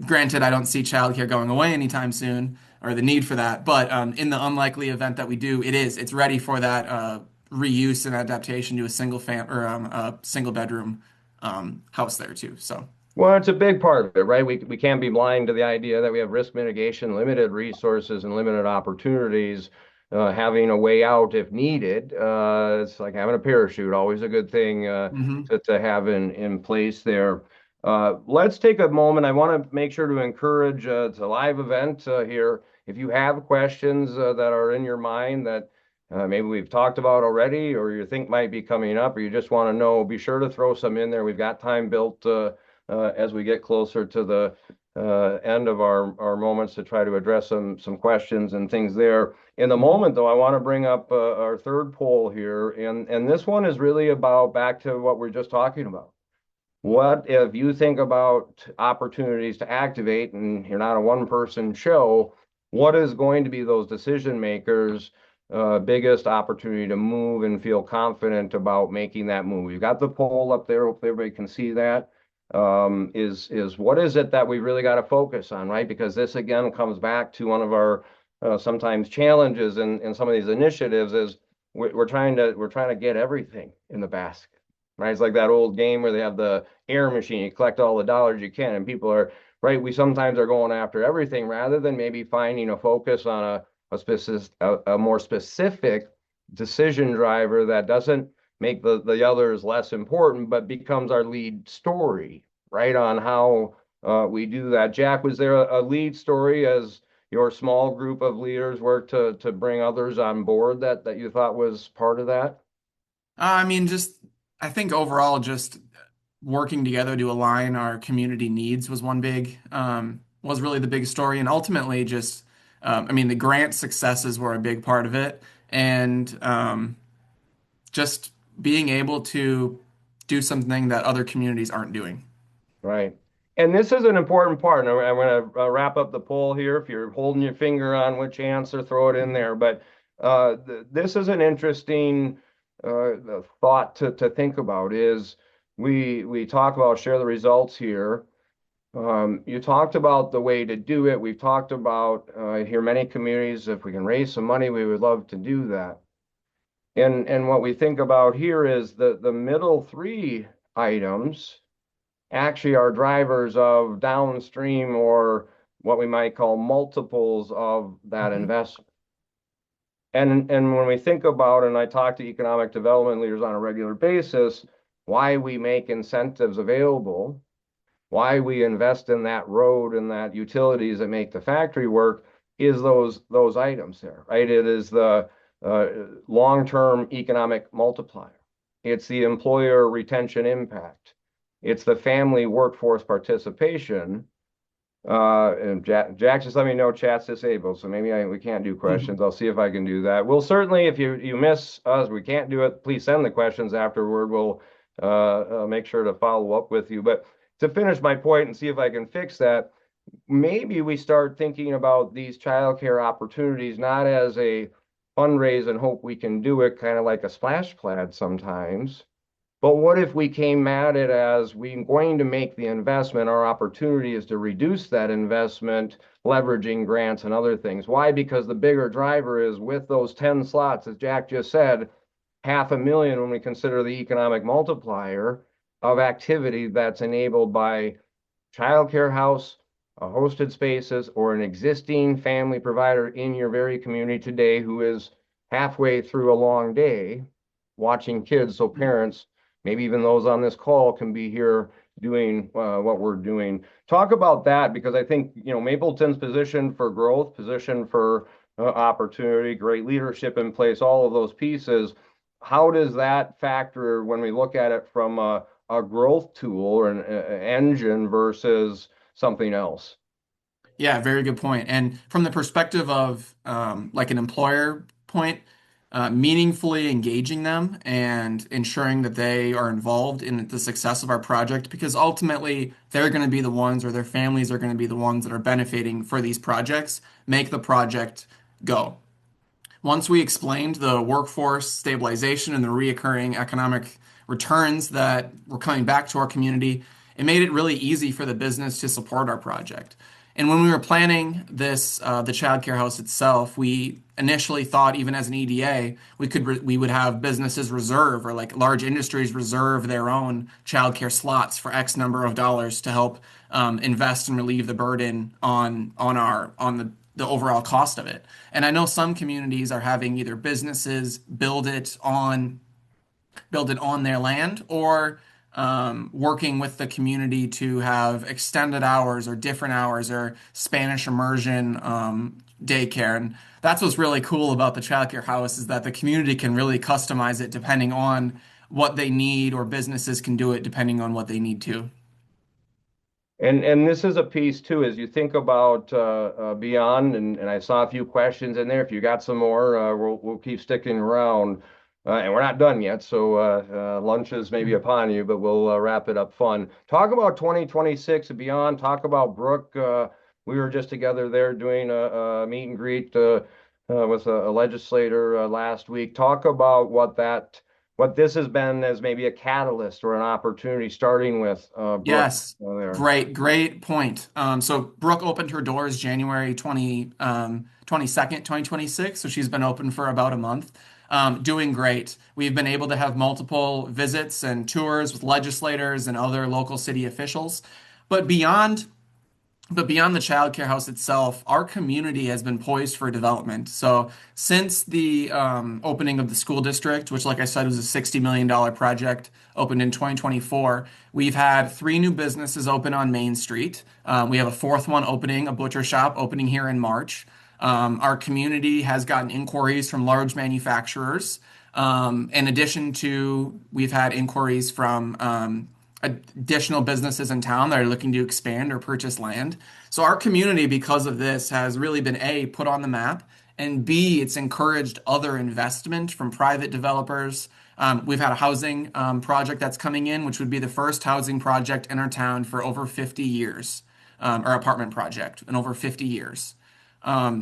B: Granted, I don't see childcare going away anytime soon or the need for that, but in the unlikely event that we do, it's ready for that reuse and adaptation to a a single bedroom house there too. So.
A: Well, it's a big part of it, right? We can't be blind to the idea that we have risk mitigation, limited resources, and limited opportunities. Having a way out if needed, it's like having a parachute, always a good thing
B: Mhm.
A: to have in place there. Let's take a moment. I want to make sure to encourage it's a live event here. If you have questions that are in your mind that maybe we've talked about already, or you think might be coming up, or you just want to know, be sure to throw some in there. We've got time built as we get closer to the end of our moments to try to address some questions and things there. In the
B: Mhm.
A: moment, though, I want to bring up our third poll here, and this one is really about back to what we're just talking about. What if you think about opportunities to activate, and you're not a one-person show, what is going to be those decision makers biggest opportunity to move and feel confident about making that move? We've got the poll up there. Hopefully everybody can see that. Is what is it that we really got to focus on, right? Because this again comes back to one of our sometimes challenges in some of these initiatives is we're trying to get everything in the basket, right? It's like that old game where they have the air machine. You collect all the dollars you can, and people are right. We sometimes are going after everything rather than maybe finding a focus on a more specific decision driver that doesn't make the others less important, but becomes our lead story, right? On how we do that. Jack, was there a lead story as your small group of leaders worked to bring others on board that you thought was part of that?
B: I mean, just I think overall, just working together to align our community needs was one big was really the big story, and ultimately just I mean the grant successes were a big part of it, and just being able to do something that other communities aren't doing.
A: Right. And this is an important part. And I'm going to wrap up the poll here. If you're holding your finger on which answer, throw it in there. But this is an interesting thought to think about is we talk about share the results here. You talked about the way to do it. We've talked about here many communities, if we can raise some money, we would love to do that. And what we think about here is the middle three items actually are drivers of downstream or what we might call multiples of that
B: Mhm.
A: investment. And when we think about, and I talk to economic development leaders on a regular basis, why we make incentives available, why we invest in that road and that utilities that make the factory work is those items there, right? It is the uh, long-term economic multiplier. It's the employer retention impact. It's the family workforce participation. And Jack just let me know chat's disabled, so maybe we can't do questions. I'll see if I can do that. We'll certainly, if you miss us, we can't do it. Please send the questions afterward. We'll make sure to follow up with you. But to finish my point and see if I can fix that, maybe we start thinking about these childcare opportunities not as a fundraise and hope we can do it, kind of like a splash pad sometimes, but what if we came at it as we're going to make the investment, our opportunity is to reduce that investment, leveraging grants and other things. Why? Because the bigger driver is with those 10 slots, as Jack just said, 500,000 when we consider the economic multiplier of activity that's enabled by childcare house, hosted spaces, or an existing family provider in your very community today who is halfway through a long day watching kids. So parents, maybe even those on this call, can be here doing what we're doing. Talk about that because I think Mapleton's position for growth, position for opportunity, great leadership in place, all of those pieces. How does that factor when we look at it from a growth tool or an engine versus something else?
B: Yeah, very good point. And from the perspective of like an employer point, meaningfully engaging them and ensuring that they are involved in the success of our project, because ultimately they're going to be the ones or their families are going to be the ones that are benefiting for these projects, make the project go. Once we explained the workforce stabilization and the reoccurring economic returns that were coming back to our community, it made it really easy for the business to support our project. And when we were planning this, the childcare house itself, we initially thought, even as an EDA, we would have businesses reserve or like large industries reserve their own childcare slots for X number of dollars to help invest and relieve the burden on the overall cost of it. And I know some communities are having either businesses build it on their land or working with the community to have extended hours or different hours or Spanish immersion daycare. And that's what's really cool about the childcare house is that the community can really customize it depending on what they need, or businesses can do it depending on what they need to.
A: And this is a piece too, as you think about beyond, and I saw a few questions in there. If you got some more, we'll keep sticking around, and we're not done yet. So lunch is maybe upon you, but we'll wrap it up fun. Talk about 2026 and beyond. Talk about Brooke. We were just together there doing a meet and greet with a legislator last week. Talk about what this has been as maybe a catalyst or an opportunity, starting with Brooke
B: Yes,
A: there.
B: great point. So Brooke opened her doors January 22nd, 2026. So she's been open for about a month. Doing great. We've been able to have multiple visits and tours with legislators and other local city officials. But beyond But beyond the childcare house itself, our community has been poised for development. So since the opening of the school district, which, like I said, was a $60 million project, opened in 2024, we've had three new businesses open on Main Street. We have a fourth one opening, a butcher shop opening here in March. Our community has gotten inquiries from large manufacturers. In addition to, we've had inquiries from additional businesses in town that are looking to expand or purchase land. So our community, because of this, has really been A, put on the map, and B, it's encouraged other investment from private developers. We've had a housing project that's coming in, which would be the first housing project in our town for over 50 years, or apartment project in over 50 years.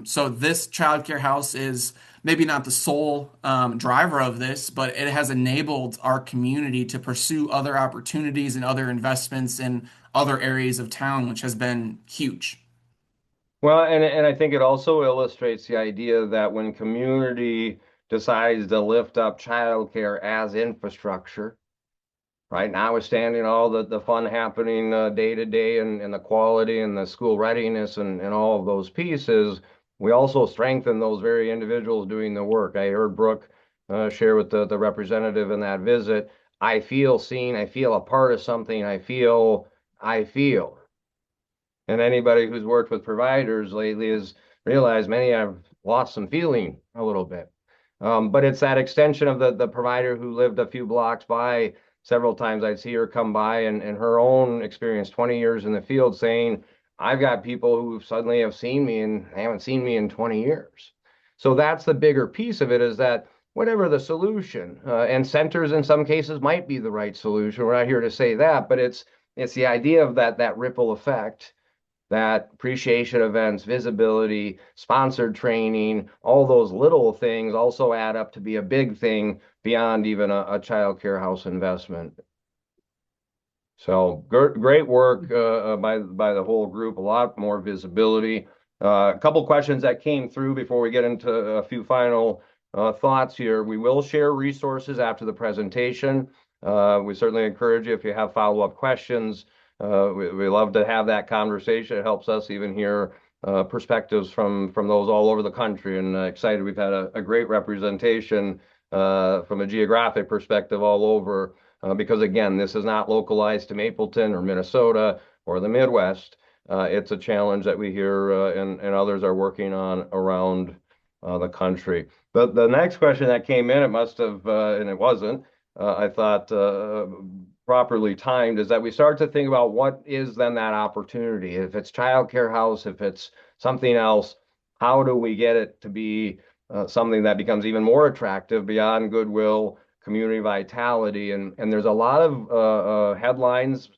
B: So this childcare house is maybe not the sole driver of this, but it has enabled our community to pursue other opportunities and other investments in other areas of town, which has been huge.
A: Well, and I think it also illustrates the idea that when community decides to lift up childcare as infrastructure, right, notwithstanding all the fun happening day to day and the quality and the school readiness and all of those pieces, we also strengthen those very individuals doing the work. I heard Brooke share with the representative in that visit, I feel seen, I feel a part of something, I feel. And anybody who's worked with providers lately has realized many have lost some feeling a little bit. But it's that extension of the provider who lived a few blocks by. Several times I'd see her come by and her own experience, 20 years in the field, saying, I've got people who suddenly have seen me and they haven't seen me in 20 years. So that's the bigger piece of it, is that whatever the solution, and centers in some cases might be the right solution. We're not here to say that, but it's the idea of that ripple effect, that appreciation events, visibility, sponsored training, all those little things also add up to be a big thing beyond even a child care house investment. So great work by the whole group. A lot more visibility. A couple questions that came through before we get into a few final thoughts here. We will share resources after the presentation. We certainly encourage you, if you have follow-up questions. We love to have that conversation. It helps us even hear perspectives from those all over the country. And excited, we've had a great representation from a geographic perspective all over. Because again, this is not localized to Mapleton or Minnesota or the Midwest. It's a challenge that we hear and others are working on around the country. The next question that came in, it must have, and it wasn't, I thought properly timed, is that we start to think about what is then that opportunity. If it's childcare house, if it's something else, how do we get it to be something that becomes even more attractive beyond goodwill, community vitality, and there's a lot of headlines.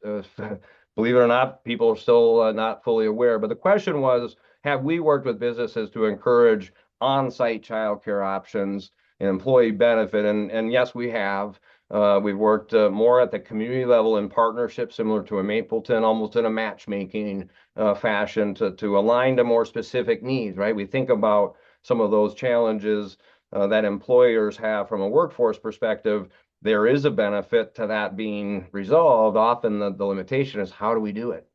A: Believe it or not, people are still not fully aware. But the question was, have we worked with businesses to encourage on-site childcare options and employee benefit? And yes, we have. We've worked more at the community level in partnership, similar to a Mapleton, almost in a matchmaking fashion to align to more specific needs, right? We think about some of those challenges that employers have from a workforce perspective. There is a benefit to that being resolved. Often the limitation is, how do we do it?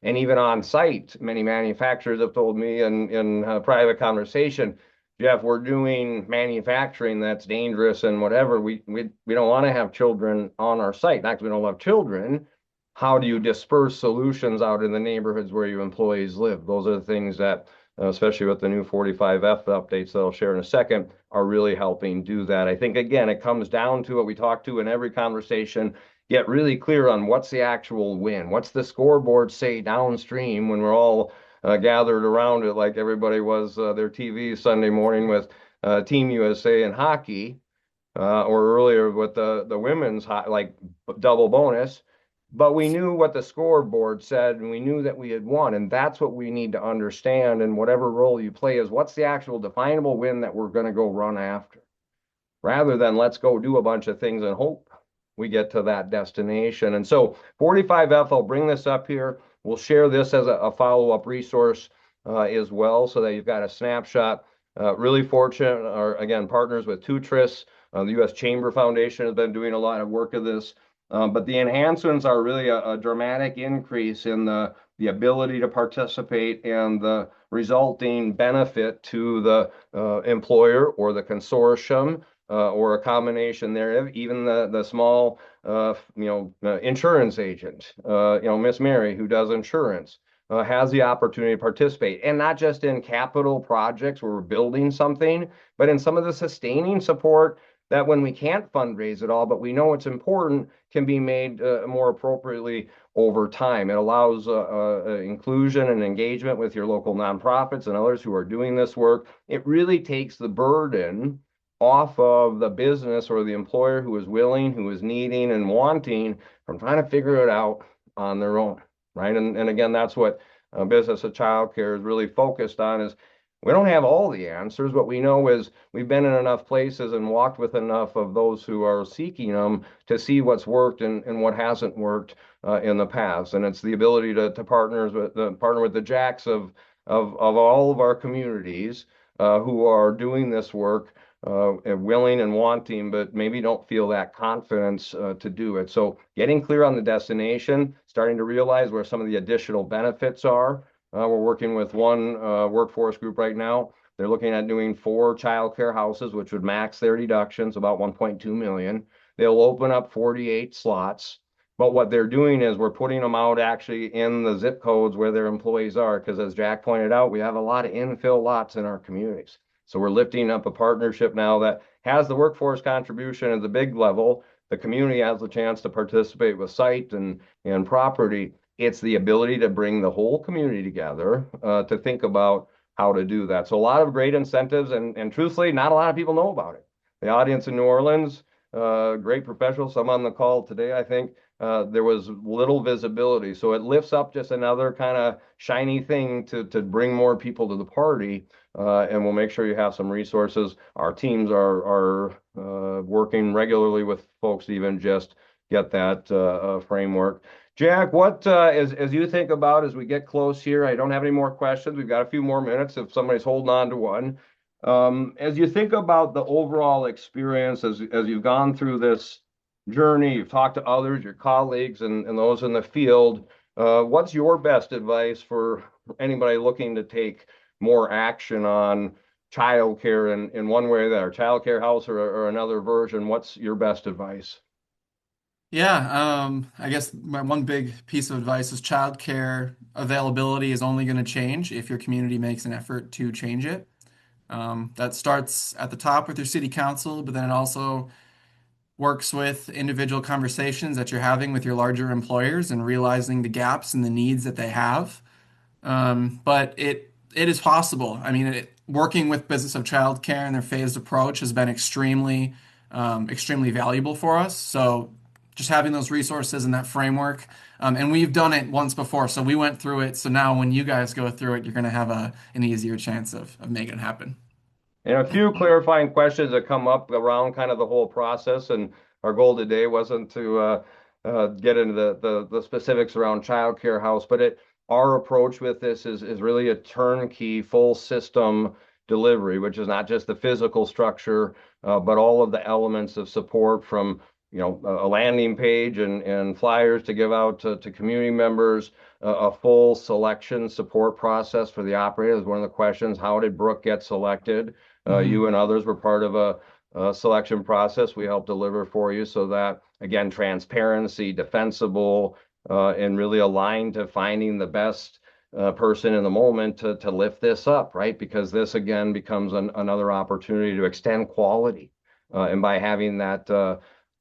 A: And even on site, many manufacturers have told me in private conversation, Jeff, we're doing manufacturing that's dangerous and whatever. We don't want to have children on our site. Not because we don't love children. How do you disperse solutions out in the neighborhoods where your employees live? Those are the things that, especially with the new 45F updates that I'll share in a second, are really helping do that. I think, again, it comes down to what we talk to in every conversation. Get really clear on what's the actual win. What's the scoreboard say downstream when we're all gathered around it, like everybody was their TV Sunday morning with Team USA and hockey, or earlier with the women's like double bonus. but we knew what the scoreboard said and we knew that we had won. And that's what we need to understand. And whatever role you play is what's the actual definable win that we're going to go run after, rather than let's go do a bunch of things and hope we get to that destination. And so 45F, I'll bring this up here. We'll share this as a follow-up resource as well, so that you've got a snapshot. Really fortunate, are again partners with Tutris. The U.S. Chamber Foundation has been doing a lot of work of this. But the enhancements are really a dramatic increase in the ability to participate and the resulting benefit to the employer or the consortium, or a combination thereof, even the small, insurance agent, Miss Mary, who does insurance, has the opportunity to participate, and not just in capital projects where we're building something, but in some of the sustaining support that when we can't fundraise it all, but we know it's important, can be made more appropriately over time. It allows inclusion and engagement with your local nonprofits and others who are doing this work. It really takes the burden off of the business or the employer who is willing, who is needing and wanting, from trying to figure it out on their own, right? And again, that's what business of childcare is really focused on. Is we don't have all the answers. What we know is we've been in enough places and walked with enough of those who are seeking them to see what's worked and what hasn't worked in the past. And it's the ability to partner with the Jacks of all of our communities who are doing this work, willing and wanting, but maybe don't feel that confidence to do it. So getting clear on the destination, starting to realize where some of the additional benefits are. We're working with one workforce group right now. They're looking at doing 4 childcare houses, which would max their deductions, about 1.2 million. They'll open up 48 slots. But what they're doing is we're putting them out actually in the zip codes where their employees are, because as Jack pointed out, we have a lot of infill lots in our communities. So we're lifting up a partnership now that has the workforce contribution at the big level. The community has the chance to participate with site and property. It's the ability to bring the whole community together to think about how to do that. So a lot of great incentives, and truthfully, not a lot of people know about it. The audience in New Orleans, great professionals, some on the call today, I think, there was little visibility. So it lifts up just another kind of shiny thing to bring more people to the party. And we'll make sure you have some resources. Our teams are working regularly with folks to even just get that framework. Jack, what as you think about as we get close here, I don't have any more questions. We've got a few more minutes if somebody's holding on to one. As you think about the overall experience, as you've gone through this journey, you've talked to others, your colleagues, and those in the field, what's your best advice for anybody looking to take more action on childcare in one way or the other, childcare house or another version? What's your best advice?
B: Yeah, I guess my one big piece of advice is childcare availability is only going to change if your community makes an effort to change it. That starts at the top with your city council, but then it also works with individual conversations that you're having with your larger employers and realizing the gaps and the needs that they have. But it is possible. I mean, working with Business of Childcare and their phased approach has been extremely valuable for us. So just having those resources and that framework, and we've done it once before, so we went through it. So now when you guys go through it, you're going to have an easier chance of making it happen.
A: And a few clarifying questions that come up around kind of the whole process. And our goal today wasn't to get into the specifics around childcare house, but our approach with this is really a turnkey, full system delivery, which is not just the physical structure, but all of the elements of support from a landing page and flyers to give out to community members, a full selection support process for the operators. One of the questions, how did Brooke get selected? You
B: Hmm.
A: and others were part of a selection process we helped deliver for you, so that, again, transparency, defensible, and really aligned to finding the best person in the moment to lift this up, right? Because this, again, becomes another opportunity to extend quality. And by having that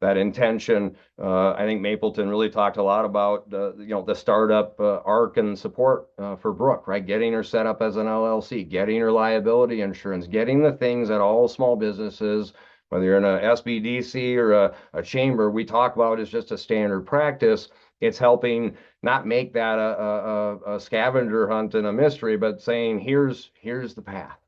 A: intention, I think Mapleton really talked a lot about the startup arc and support for Brooke, right? Getting her set up as an LLC, getting her liability insurance, getting the things that all small businesses, whether you're in a SBDC or a chamber, we talk about is just a standard practice. It's helping not make that a scavenger hunt and a mystery, but saying here's the path,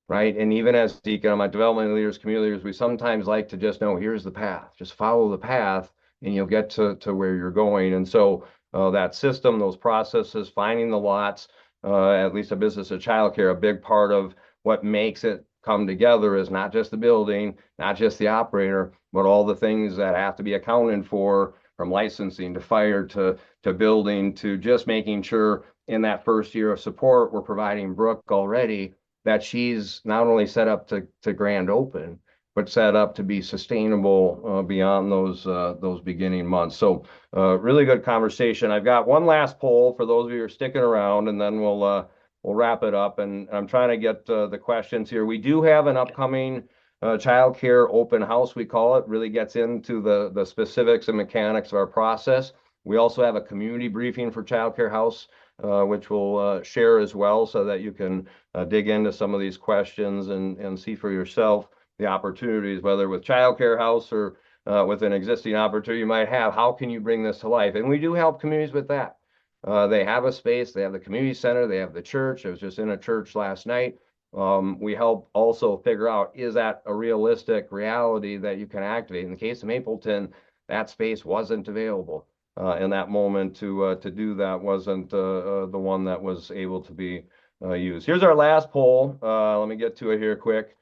A: right? And even as economic development leaders, community leaders, we sometimes like to just know here's the path, just follow the path, and you'll get to where you're going. And so that system, those processes, finding the lots, at least a business of childcare, a big part of what makes it come together is not just the building, not just the operator, but all the things that have to be accounted for, from licensing to fire to building to just making sure in that first year of support we're providing Brooke already that she's not only set up to grand open, but set up to be sustainable beyond those beginning months. So really good conversation. I've got one last poll for those of you who are sticking around, and then we'll wrap it up. And I'm trying to get the questions here. We do have an upcoming child care open house, we call it. Really gets into the specifics and mechanics of our process. We also have a community briefing for child care house, which we'll share as well, so that you can dig into some of these questions and see for yourself the opportunities, whether with child care house or with an existing opportunity you might have. How can you bring this to life? And we do help communities with that. They have a space, they have the community center, they have the church. I was just in a church last night. We help also figure out, is that a realistic reality that you can activate? In the case of Mapleton, that space wasn't available in that moment to do that, wasn't the one that was able to be used. Here's our last poll. Let me get to it here quick.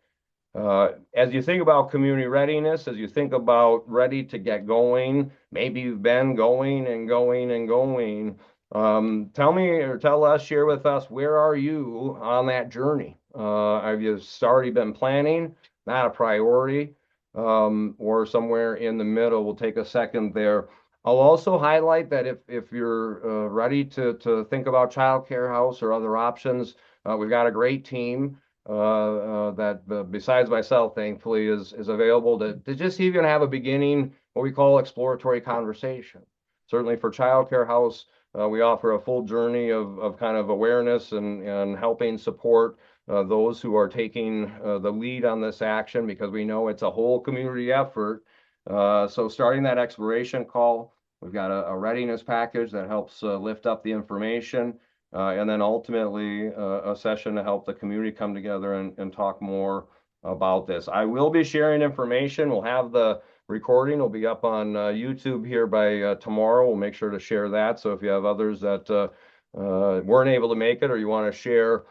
A: As you think about community readiness, as you think about ready to get going, maybe you've been going and going and going. Tell me or tell us, share with us, where are you on that journey? Have you already been planning? Not a priority, or somewhere in the middle? We'll take a second there. I'll also highlight that if you're ready to think about child care house or other options, we've got a great team that besides myself, thankfully, is available to just even have a beginning, what we call exploratory conversation. Certainly for child care house, we offer a full journey of kind of awareness and helping support those who are taking the lead on this action, because we know it's a whole community effort. So starting that exploration call, we've got a readiness package that helps lift up the information. And then ultimately a session to help the community come together and talk more about this. I will be sharing information. We'll have the recording. Will be up on YouTube here by tomorrow. We'll make sure to share that. So if you have others that weren't able to make it or you want to share,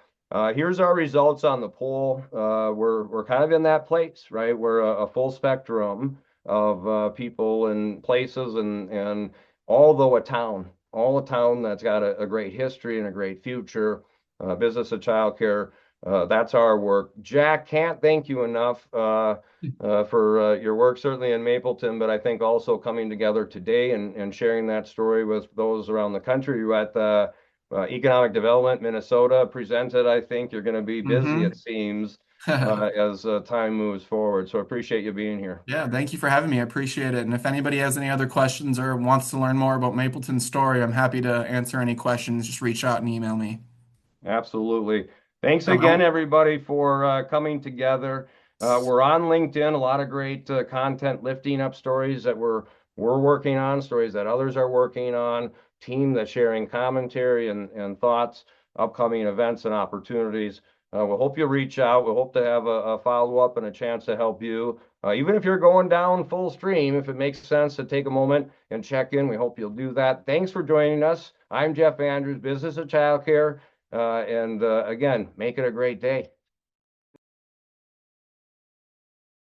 A: here's our results on the poll. We're kind of in that place, right? We're a full spectrum of people and places, and although a town that's got a great history and a great future, business of childcare. That's our work. Jack, can't thank you enough for your work, certainly in Mapleton, but I think also coming together today and sharing that story with those around the country. You're at the Economic Development Minnesota presented. I think you're going to be busy,
B: Mm-hmm.
A: it seems, as time moves forward. So appreciate you being here.
B: Yeah, thank you for having me. I appreciate it. And if anybody has any other questions or wants to learn more about Mapleton's story, I'm happy to answer any questions. Just reach out and email me.
A: Absolutely. Thanks
B: Um,
A: again,
B: I-
A: everybody, for coming together. We're on LinkedIn, a lot of great content lifting up stories that we're working on, stories that others are working on, team that's sharing commentary and thoughts, upcoming events and opportunities. We hope you reach out. We hope to have a follow-up and a chance to help you. Even if you're going down full stream, if it makes sense to take a moment and check in, we hope you'll do that. Thanks for joining us. I'm Jeff Andrews, Business of Childcare. And again, make it a great day.